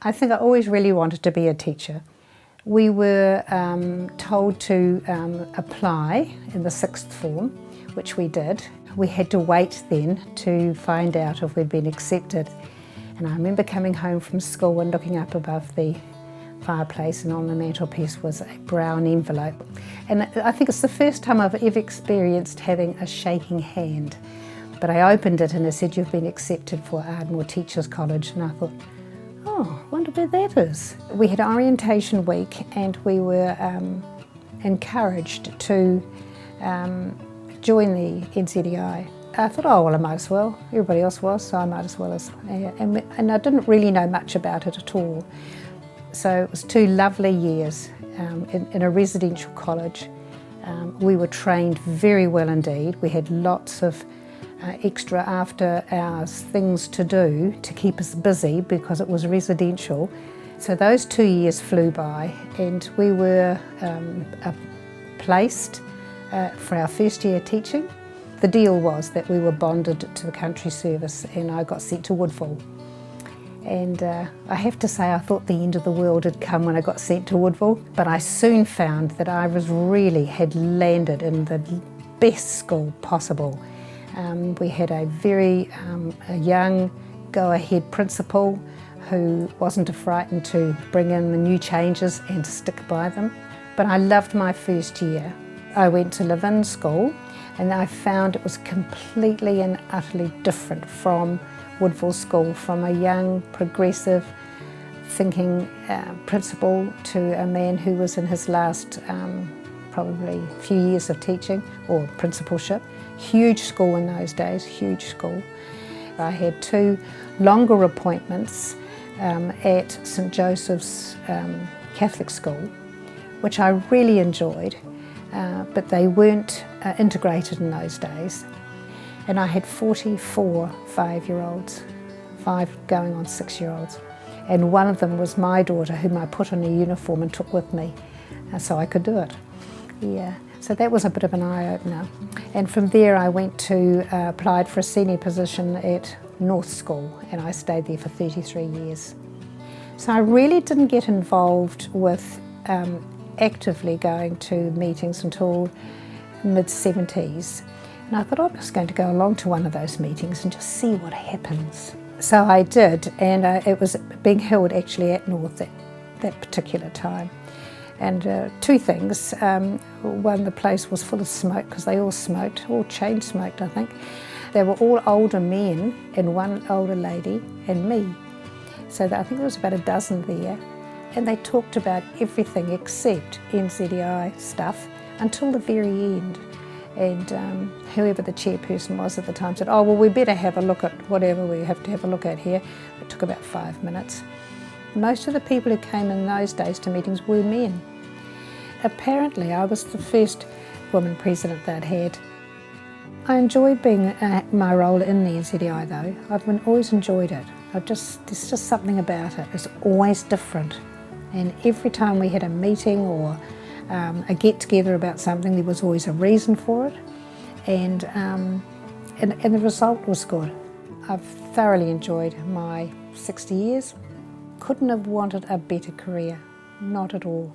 I think I always really wanted to be a teacher. We were told to apply in the sixth form, which we did. We had to wait then to find out if we'd been accepted. And I remember coming home from school and looking up above the fireplace, and on the mantelpiece was a brown envelope. And I think it's the first time I've ever experienced having a shaking hand. But I opened it and it said, "You've been accepted for Ardmore Teachers College." And I thought, oh, I wonder where that is. We had orientation week and we were encouraged to join the NZEI. I thought, oh, well, I might as well. Everybody else was, so I might as well. And I didn't really know much about it at all. So it was 2 lovely years in a residential college. We were trained very well indeed. We had lots of extra after hours things to do to keep us busy because it was residential. So those 2 years flew by, and we were placed for our first year teaching. The deal was that we were bonded to the country service and I got sent to Woodville. And I have to say I thought the end of the world had come when I got sent to Woodville, but I soon found that I had landed in the best school possible. We had a very young go-ahead principal who wasn't frightened to bring in the new changes and to stick by them. But I loved my first year. I went to live-in school and I found it was completely and utterly different from Woodville School, from a young, progressive, thinking principal to a man who was in his last probably few years of teaching or principalship. Huge school in those days, huge school. I had 2 longer appointments at St Joseph's Catholic School, which I really enjoyed, but they weren't integrated in those days. And I had 44 5-year-olds, 5 going on 6-year-olds. And one of them was my daughter, whom I put in a uniform and took with me, so I could do it. Yeah, so that was a bit of an eye-opener. And from there I went to, applied for a senior position at North School, and I stayed there for 33 years. So I really didn't get involved with actively going to meetings until mid-70s. And I thought, I'm just going to go along to one of those meetings and just see what happens. So I did, and it was being held actually at North at that particular time. And 2 things. One, the place was full of smoke because they all smoked, all chain smoked, I think. They were all older men and 1 older lady and me. So I think there was about a dozen there. And they talked about everything except NZEI stuff until the very end. And whoever the chairperson was at the time said, oh, well, we better have a look at whatever we have to have a look at here. It took about 5 minutes. Most of the people who came in those days to meetings were men. Apparently, I was the first woman president they'd had. I enjoyed being my role in the NZEI though. I've always enjoyed it. There's just something about it. It's always different. And every time we had a meeting or a get-together about something, there was always a reason for it. And the result was good. I've thoroughly enjoyed my 60 years. Couldn't have wanted a better career, not at all.